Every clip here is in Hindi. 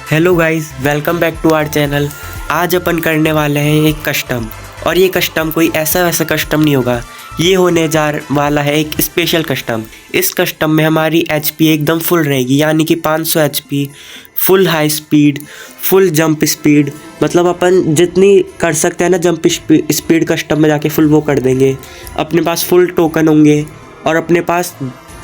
Hello guys, welcome back to our channel. आज अपन करने वाले हैं एक कस्टम, और ये कस्टम कोई ऐसा वैसा कस्टम नहीं होगा। ये होने जा वाला है एक स्पेशल कस्टम। इस कस्टम में हमारी एचपी एकदम फुल रहेगी, यानी कि 500 HP, full high speed, full jump speed. मतलब अपन जितनी कर सकते हैं ना जंप स्पीड कस्टम में जाके फुल वो कर देंगे। अपने पास फुल टोकन होंगे और अपने पास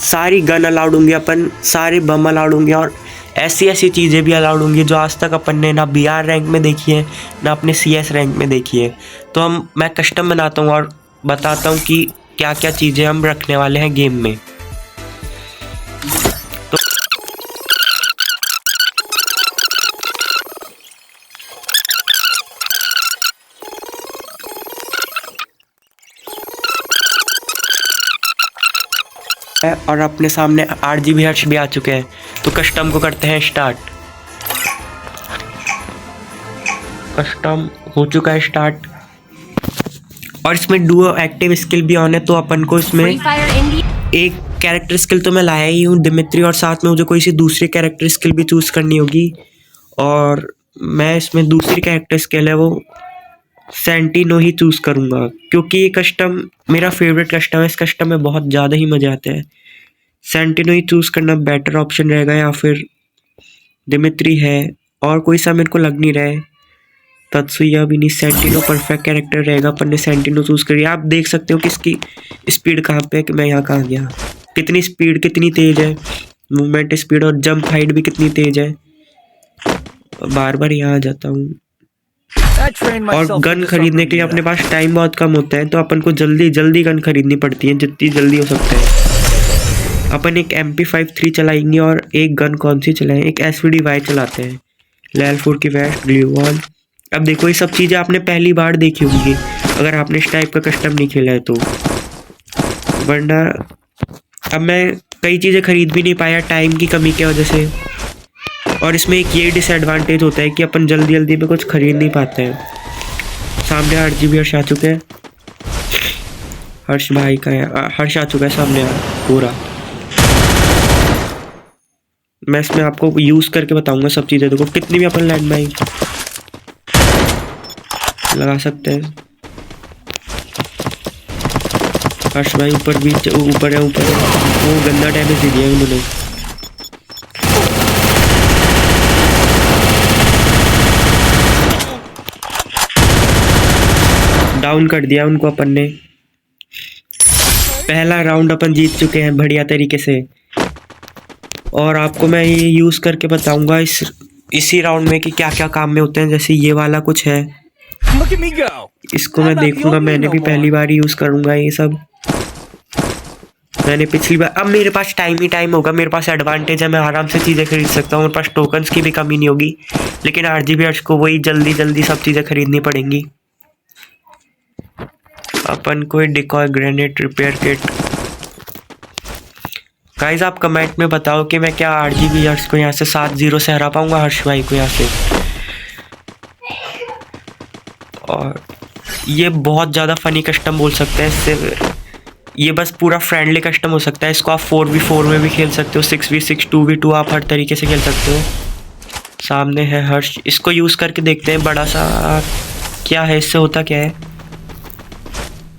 सारी गन अलाउड होंगी, अपन सारे बम अलाउड होंगे और ऐसी ऐसी चीज़ें भी अलाउड होंगी जो आज तक अपन ने ना बीआर रैंक में देखी है ना अपने सीएस रैंक में देखी है। तो मैं कस्टम बनाता हूँ और बताता हूँ कि क्या क्या चीज़ें हम रखने वाले हैं गेम में। और अपने सामने आरजीबी हर्ष भी आ चुके हैं, तो कस्टम को करते हैं स्टार्ट। कस्टम हो चुका है स्टार्ट और इसमें डुओ एक्टिव स्किल भी ऑन है। तो अपन को इसमें एक कैरेक्टर स्किल तो मैं लाया ही हूँ दिमित्री, और साथ में मुझे कोई सी दूसरी कैरेक्टर स्किल भी चूज़ करनी होगी। और मैं इसमें दूसरी कैरेक्टर स्किल है वो सेंटिनो ही चूज़ करूँगा, क्योंकि ये कस्टम मेरा फेवरेट कस्टम है। इस कस्टम में बहुत ज़्यादा ही मज़ा आता है। सेंटिनो ही चूज़ करना बेटर ऑप्शन रहेगा, या फिर दिमित्री है और कोई सा मेरे को लग नहीं रहा है। तत्सुया भी नहीं, सेंटिनो परफेक्ट कैरेक्टर रहेगा। अपन ने सेंटिनो चूज़ करी। आप देख सकते हो कि इसकी स्पीड कहाँ पे है, कि मैं यहाँ कहाँ गया। कितनी स्पीड, कितनी तेज़ है मूवमेंट स्पीड, और जंप हाइट भी कितनी तेज़ है। बार बार यहाँ आ जाता हूँ। और गन खरीदने के लिए अपने पास टाइम बहुत कम होता है, तो अपन को जल्दी जल्दी गन खरीदनी पड़ती है, जितनी जल्दी हो सकता है। अपन एक MP53 चलाएंगे और एक गन कौन सी चलाएं, एक SVD-Y चलाते हैं। लेवल 4 की वेस्ट, ग्लू वॉल। अब देखो ये सब चीज़ें आपने पहली बार देखी होंगी अगर आपने इस टाइप का कस्टम नहीं खेला है तो, वरना अब मैं कई चीज़ें खरीद भी नहीं पाया टाइम की कमी की वजह से। और इसमें एक ये डिसएडवांटेज होता है कि अपन जल्दी जल्दी में कुछ खरीद नहीं पाते हैं। सामने आरजीबी हर्ष आ चुके हैं। हर्ष भाई का है, हर्ष आ चुका है सामने पूरा। मैं इसमें आपको यूज़ करके बताऊंगा सब चीज़ें। देखो कितनी भी अपन लैंड माइन लगा सकते हैं। हर्ष भाई ऊपर भी ऊपर है, ऊपर है। वो गंदा डैमेज दे दिया उन्होंने। डाउन कर दिया उनको अपन ने। पहला राउंड अपन जीत चुके हैं बढ़िया तरीके से। और आपको मैं ये यूज़ करके बताऊंगा इसी राउंड में कि क्या क्या काम में होते हैं। जैसे ये वाला कुछ है, इसको मैं देखूंगा। मैंने भी पहली बार यूज़ करूंगा ये सब। मैंने पिछली बार, अब मेरे पास टाइम ही टाइम होगा, मेरे पास एडवांटेज है, मैं आराम से चीज़ें खरीद सकता हूँ। मेरे पास टोकन्स की भी कमी नहीं होगी। लेकिन आरजीबी हर्ष को वही जल्दी जल्दी सब चीज़ें खरीदनी पड़ेंगी। अपन को decoy grenade repair kit. Guys आप कमेंट में बताओ कि मैं क्या आरजीबी हर्ष को यहाँ से 7-0 से हरा पाऊंगा, हर्ष भाई को यहाँ से। और ये बहुत ज़्यादा फनी कस्टम बोल सकते हैं इससे। ये बस पूरा फ्रेंडली कस्टम हो सकता है। इसको आप 4v4 में भी खेल सकते हो, 6v6, 2v2, आप हर तरीके से खेल सकते हो। सामने है हर्ष, इसको यूज़ करके देखते हैं। बड़ा सा क्या है, इससे होता क्या है,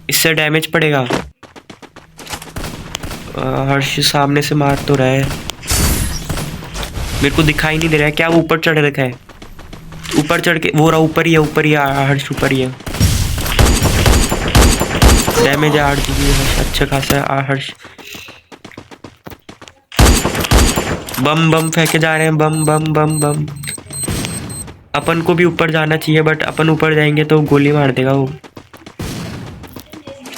इससे डैमेज पड़ेगा। हर्ष सामने से मार तो रहा है, मेरे को दिखाई नहीं दे रहा है। क्या वो ऊपर चढ़ रखा है? ऊपर चढ़ के वो रहा, ऊपर ही है, ऊपर ही है हर्ष, ऊपर ही है। डैमेज है आरजीबी हर्ष अच्छा खासा है। हर्ष बम बम फेंके जा रहे हैं, बम बम बम बम। अपन को भी ऊपर जाना चाहिए, बट अपन ऊपर जाएंगे तो गोली मार देगा वो।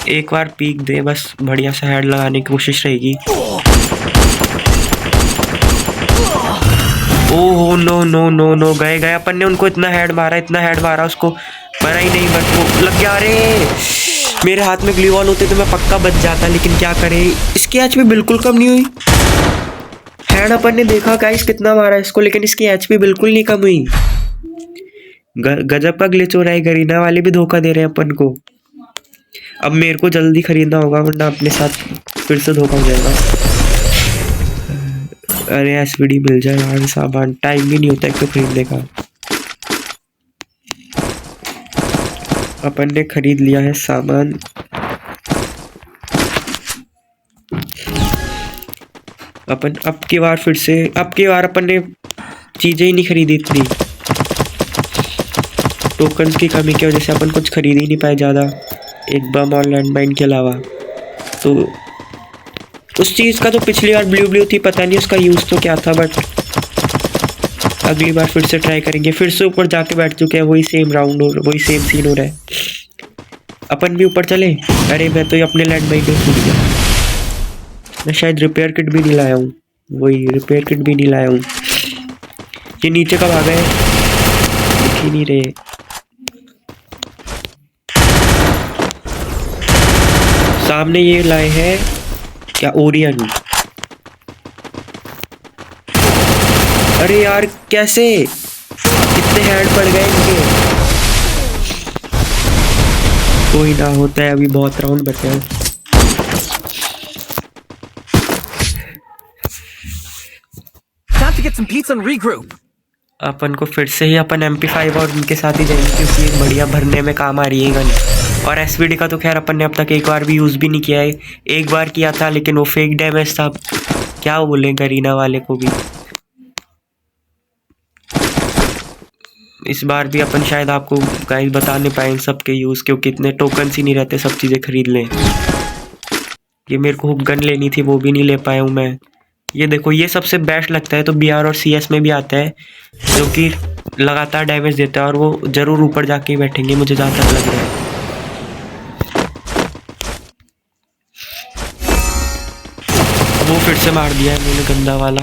एक बार पीक दे बस, बढ़िया सा हेड लगाने की कोशिश रहेगी। Oh no no no no, गए गए। अपन ने उनको इतना हेड मारा उसको मरा ही नहीं, बट वो लग गया। अरे मेरे हाथ में ग्लू वॉल होते तो मैं पक्का बच जाता, लेकिन क्या करे, इसकी एचपी बिल्कुल कम नहीं हुई। हेड अपन ने देखा गाइस कितना मारा इसको, लेकिन इसकी एचपी बिल्कुल नहीं कम हुई। गजब का ग्लिच हो रहा है। गरीना वाले भी धोखा दे रहे हैं अपन को। अब मेरे को जल्दी खरीदना होगा, वरना अपने साथ फिर से धोखा हो जाएगा। अरे एसवीडी मिल जाए यार, सामान टाइम भी नहीं होता एक तो खरीदने का। अपन ने खरीद लिया है सामान। अपन अब की बार अपन ने चीजें ही नहीं खरीदी इतनी। टोकन्स की कमी की वजह से अपन कुछ खरीद ही नहीं पाए ज़्यादा, एक बम और लैंडमाइन के अलावा। तो उस चीज़ का तो पिछली बार ब्लू थी, पता नहीं उसका यूज़ तो क्या था, बट अगली बार फिर से ट्राई करेंगे। फिर से ऊपर जाके बैठ चुके हैं, वही सेम राउंड और वही सेम सीन हो रहा है। अपन भी ऊपर चले। अरे मैं तो ये अपने लैंडमाइन में भूल गया, मैं शायद रिपेयर किट भी नहीं लाया हूँ। वही रिपेयर किट भी नहीं लाया हूँ। ये नीचे कब आ गए, दिख ही नहीं रहे। सामने ये लाए हैं क्या, ओरियन। अरे यार कैसे, कितने हैंड पड़ गए इनके। कोई ना, होता है, अभी बहुत राउंड बचे हैं। अपन को फिर से ही अपन MP5 और उनके साथ ही जाएंगे, क्योंकि ये बढ़िया भरने में काम आ रही है गन। और एसवीडी का तो खैर अपन ने अब तक एक बार भी यूज़ भी नहीं किया है। एक बार किया था लेकिन वो फेक डैमेज था, क्या बोले गरीना वाले को भी। इस बार भी अपन शायद आपको गाइस बता नहीं पाए इन सब के यूज़, क्योंकि इतने टोकन्स ही नहीं रहते सब चीज़ें खरीद लें। ये मेरे को गन लेनी थी, वो भी नहीं ले पाया हूँ मैं। ये देखो, ये सबसे बेस्ट लगता है, तो BR और CS में भी आता है, जो कि लगातार डैमेज देता है, और वो ज़रूर ऊपर जाके ही बैठेंगे मुझे जहाँ तक लग रहा है। वो फिर से मार दिया है मैंने गंदा वाला।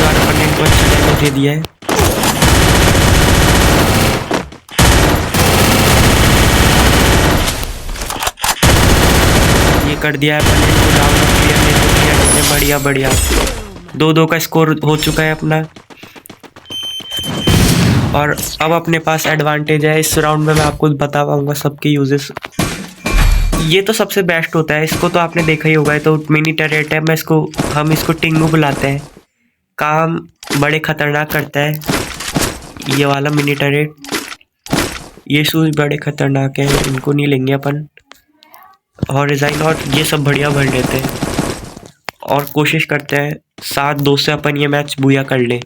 अपन ने इनको अच्छा डैमेज दे दिया है। ये कर दिया है अपन ने इनको डाउन किया। बढ़िया बढ़िया, 2-2 का स्कोर हो चुका है अपना। और अब अपने पास एडवांटेज है इस राउंड में, मैं आपको बता पाऊंगा सबके यूजेस। ये तो सबसे बेस्ट होता है, इसको तो आपने देखा ही होगा। तो मिनी टरेट है, हम इसको टिंगू बुलाते हैं। काम बड़े खतरनाक करता है ये वाला मिनी टरेट। ये शूज बड़े खतरनाक है, इनको नहीं लेंगे अपन। और रिजाइन और ये सब बढ़िया भर लेते हैं, और कोशिश करते हैं 7-2 से अपन ये मैच बुया कर लें।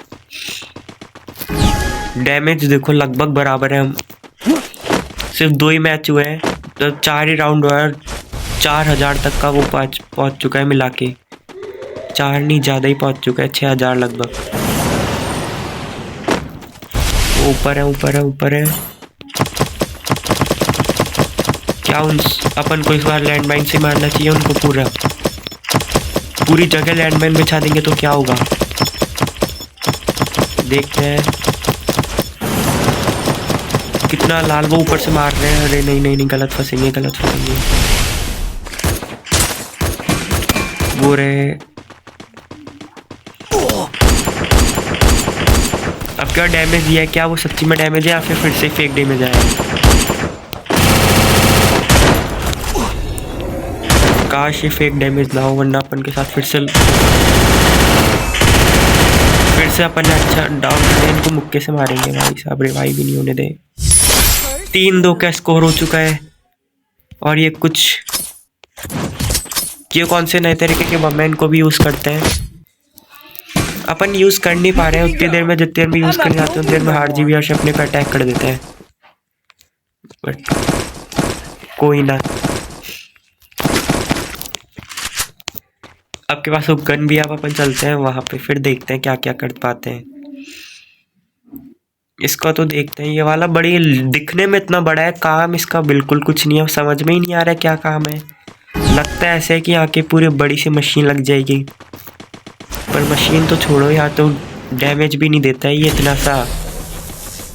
डैमेज देखो लगभग बराबर है, हम सिर्फ 2 ही मैच हुए हैं, तो 4 ही राउंड हुआ है। 4000 तक का वो पहुँच चुका है मिला के। 4 नहीं, ज़्यादा ही पहुँच चुका है, 6000 लगभग। ऊपर है। क्या अपन को इस बार लैंडमाइन से मारना चाहिए उनको। पूरी जगह लैंडमाइन बिछा देंगे तो क्या होगा, देखते हैं। कितना लाल वो ऊपर से मार रहे हैं। अरे नहीं, गलत फंसेंगे। वो रहे। अब क्या डैमेज दिया है, क्या वो सच्ची में डैमेज है या फिर से फेक डैमेज आया। काश ये फेक डैमेज ना हो, वरना अपन के साथ फिर से अपन ने अच्छा डाउन कर दिया। इनको मुक्के से मारेंगे भाई साहब, रिवाइव भी नहीं होने दे। 3-2 का स्कोर हो चुका है। और ये कौन से नए तरीके के बम है, इनको भी यूज़ करते हैं। अपन यूज़ कर नहीं पा रहे हैं उतनी देर में, जितनी देर में यूज़ करने जाते हैं उतनी देर में हार्ड जीबी और अपने पे अटैक कर देते हैं। बट कोई ना, आपके पास वो गन भी, आप अपन चलते हैं वहाँ पे, फिर देखते हैं क्या क्या कर पाते हैं। इसका तो देखते हैं, ये वाला बड़ी दिखने में इतना बड़ा है, काम इसका बिल्कुल कुछ नहीं है। समझ में ही नहीं आ रहा है क्या काम है। लगता है ऐसे है कि यहाँ की पूरी बड़ी सी मशीन लग जाएगी, पर मशीन तो छोड़ो, यहाँ तो डैमेज भी नहीं देता है ये इतना सा।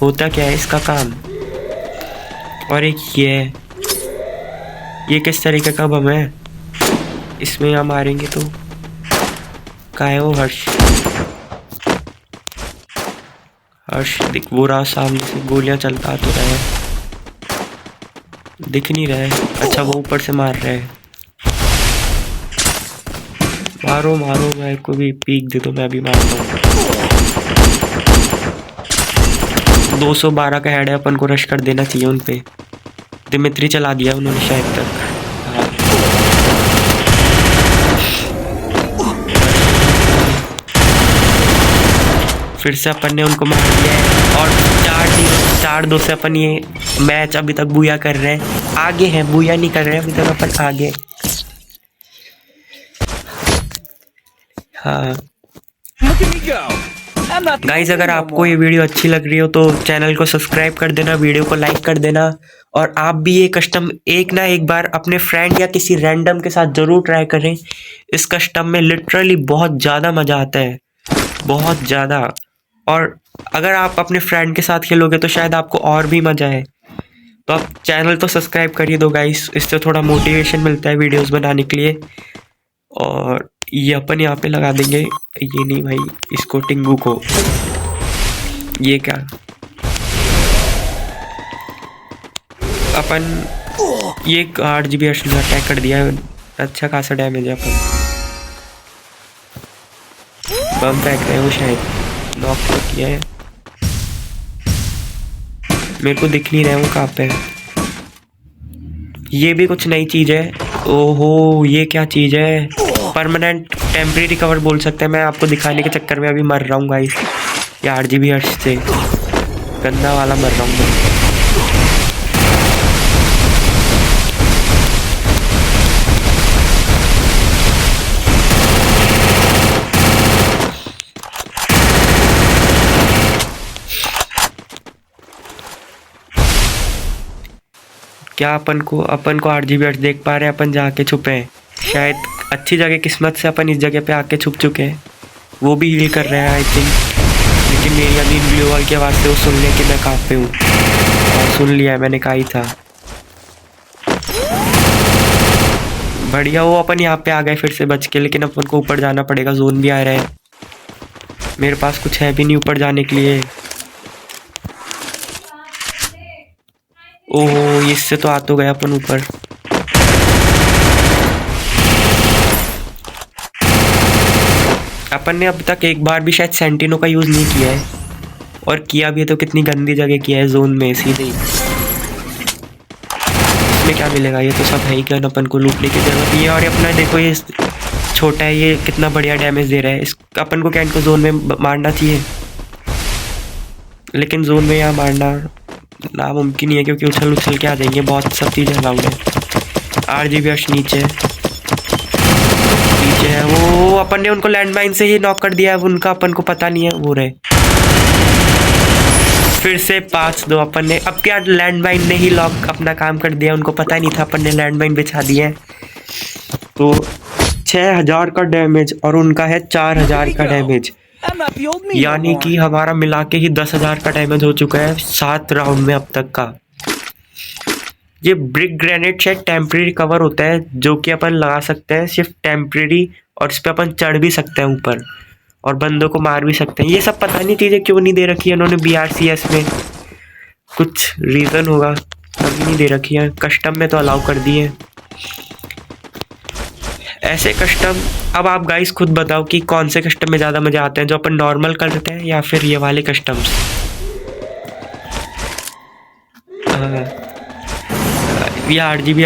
होता क्या है इसका काम। और एक ये किस तरीके का बम है, इसमें हम मारेंगे तो कहाँ है वो हर्ष दिख वो रहा सामने से, गोलियां चलता तो रहा है। दिख नहीं रहा है। अच्छा वो ऊपर से मार रहा है। मारो मारो, मैं को भी पीक दे दो, मैं भी मारता हूँ। 212 का हेड है, अपन को रश कर देना चाहिए उन पे। दिमित्री चला दिया उन्होंने शायद तक। हाँ। फिर से अपन ने उनको मार दिया है और 4-2 से अपन ये मैच अभी तक बूया कर रहे हैं। आगे हैं, बूया नहीं कर रहे हैं अभी तक, अपन आगे। हाँ गाइज, अगर आपको ये वीडियो अच्छी लग रही हो तो चैनल को सब्सक्राइब कर देना, वीडियो को लाइक कर देना। और आप भी ये कस्टम एक ना एक बार अपने फ्रेंड या किसी रैंडम के साथ ज़रूर ट्राई करें। इस कस्टम में लिटरली बहुत ज़्यादा मज़ा आता है, बहुत ज़्यादा। और अगर आप अपने फ्रेंड के साथ खेलोगे तो शायद आपको और भी मज़ा है। तो आप चैनल तो सब्सक्राइब कर ही दो गाइस, इससे थोड़ा मोटिवेशन मिलता है वीडियोस बनाने के लिए। और ये अपन यहाँ पे लगा देंगे, ये नहीं भाई, इसको टिंगू को। ये क्या अपन ये 8 GB अटैक कर दिया है, अच्छा खासा डैमेज है। अपन बम फेंक रहे हैं, वो शायद नॉक तो किया है, मेरे को दिख नहीं रहा है वो कहाँ पे है। ये भी कुछ नई चीज़ है। ओहो ये क्या चीज़ है, परमानेंट टेम्परेरी कवर बोल सकते हैं। मैं आपको दिखाने के चक्कर में अभी मर रहा हूँ गाइस, ये 8 GB से गंदा वाला मर रहा हूँ मैं। क्या अपन को 8 GB देख पा रहे हैं, अपन जाके छुपे हैं शायद। अच्छी जगह किस्मत से अपन इस जगह पे आके छुप चुके हैं। वो भी हील कर रहे हैं आई थिंक, लेकिन मेरी अभी ब्लू वॉल की आवाज़ से वो सुन लिया कि मैं कहाँ पे हूँ, और सुन लिया है, मैंने कहा ही था। बढ़िया, वो अपन यहाँ पे आ गए फिर से बच के, लेकिन अपन को ऊपर जाना पड़ेगा, जोन भी आ रहा है। मेरे पास कुछ है भी नहीं ऊपर जाने के लिए। ओहो इससे तो आ तो गया अपन ऊपर। अपन ने अब तक एक बार भी शायद सेंटिनो का यूज़ नहीं किया है, और किया भी है तो कितनी गंदी जगह किया है, जोन में सीधे ही। इसमें क्या मिलेगा, ये तो सब है ही गन, अपन को लूटने की जरूरत नहीं है। और अपना देखो ये छोटा है, ये कितना बढ़िया डैमेज दे रहा है। इस अपन को क्या इनको जोन में मारना चाहिए, लेकिन जोन में यहाँ मारना नामुमकिन ही है, क्योंकि उछल के आ जाएंगे, बहुत सब चीज़ें अलाउड है। 8 GB नीचे है वो, अपन ने उनको लैंडमाइन से ही नॉक कर दिया है, उनका अपन को पता नहीं है वो रहे। फिर से 5-2 अपन ने, अब क्या लैंडमाइन ने ही लॉक अपना काम कर दिया, उनको पता नहीं था अपन ने लैंडमाइन बिछा दिया है। तो 6000 का डैमेज और उनका है 4000 का डैमेज, यानी कि हमारा मिला के ही 10,000 का डैमेज हो चुका है 7 राउंड में अब तक का। ये ब्रिक ग्रेनेड शायद टेम्परेरी कवर होता है, जो कि अपन लगा सकते हैं सिर्फ टेम्परेरी, और इस पर अपन चढ़ भी सकते हैं ऊपर, और बंदों को मार भी सकते हैं। ये सब पता नहीं चीज़ें क्यों नहीं दे रखी है इन्होंने BRCS में, कुछ रीज़न होगा तभी नहीं दे रखी है। कस्टम में तो अलाउ कर दिए ऐसे कस्टम। अब आप गाइस खुद बताओ कि कौन से कस्टम में ज़्यादा मज़ा आते हैं, जो अपन नॉर्मल करते हैं या फिर ये वाले कस्टम्स। ये 8 GB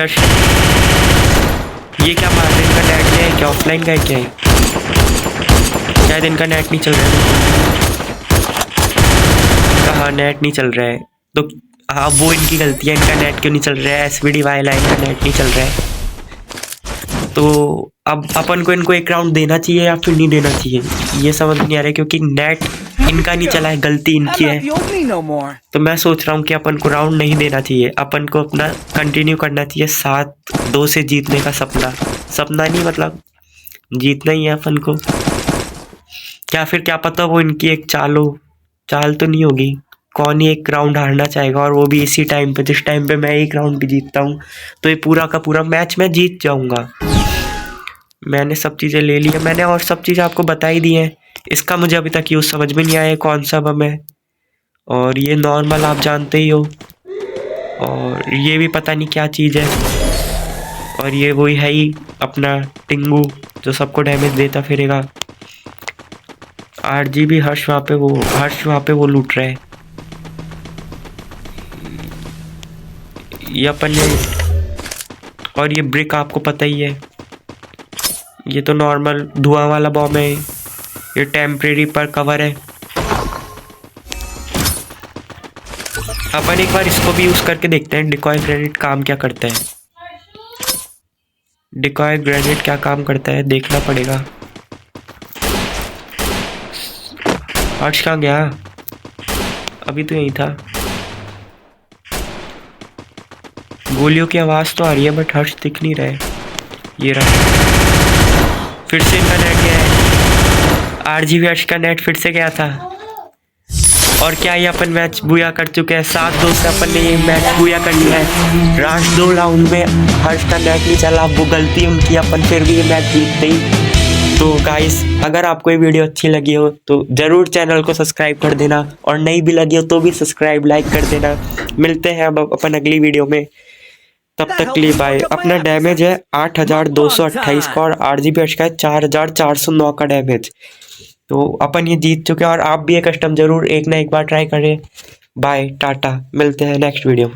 ये क्या मार रहे हैं, इनका नेट क्या है, क्या ऑफलाइन का है, क्या है? शायद इनका नेट नहीं चल रहा है। कहाँ नेट नहीं चल रहा है, तो हाँ वो इनकी गलती है, इनका नेट क्यों नहीं चल रहा है। SVD वाला इनका नेट नहीं चल रहा है। तो अब अपन को इनको एक राउंड देना चाहिए या फिर नहीं देना चाहिए, ये समझ नहीं आ रहा है, क्योंकि नेट इनका नहीं चला है, गलती इनकी है। तो मैं सोच रहा हूँ कि अपन को राउंड नहीं देना चाहिए, अपन को अपना कंटिन्यू करना चाहिए 7-2 से जीतने का सपना नहीं, मतलब जीतना ही है अपन को। क्या फिर क्या पता वो इनकी एक चाल तो नहीं होगी, कौन ही एक राउंड हारना चाहेगा, और वो भी इसी टाइम पे, जिस टाइम पे मैं एक राउंड भी जीतता हूँ तो ये पूरा का पूरा मैच मैं जीत जाऊँगा। मैंने सब चीज़ें ले ली है मैंने, और सब चीज़ें आपको बता ही दी हैं। इसका मुझे अभी तक यूज़ समझ में नहीं आया कौन सा बम है, और ये नॉर्मल आप जानते ही हो। और ये भी पता नहीं क्या चीज़ है। और ये वही है ही अपना टिंगू जो सबको डैमेज देता फिरेगा। RGB हर्ष वहाँ पे वो लूट रहा है। ये अपन ने, और ये ब्रिक आपको पता ही है, ये तो नॉर्मल धुआं वाला बॉम्ब है, ये टेम्परेरी पर कवर है। अपन एक बार इसको भी यूज करके देखते हैं डिकॉय ग्रेनेड काम क्या करता है। डिकॉय ग्रेनेड क्या काम करता है देखना पड़ेगा। हर्ष कहाँ गया? अभी तो यहीं था। गोलियों की आवाज तो आ रही है बट हर्ष दिख नहीं रहा है। ये रहा, फिर से इनका नेट गया है। RGB हर्ष का नेट फिर से गया था। और क्या ये अपन मैच बुया कर चुके हैं। 7-2 से अपन ने ये मैच बुया कर लिया है। लास्ट 2 राउंड में हर्ष का नेट नहीं चला, वो गलती उनकी, अपन फिर भी ये मैच जीतते ही। तो गाइस, अगर आपको ये वीडियो अच्छी लगी हो तो ज़रूर चैनल को सब्सक्राइब कर देना, और नहीं भी लगी हो तो भी सब्सक्राइब लाइक कर देना। मिलते हैं अब अपन अगली वीडियो में, तब तक के लिए बाय। अपना डैमेज है 8228 का और RGB हर्ष का है 4409 का डैमेज। तो अपन ये जीत चुके हैं, और आप भी ये कस्टम जरूर एक ना एक बार ट्राई करें। बाय, टाटा, मिलते हैं नेक्स्ट वीडियो में।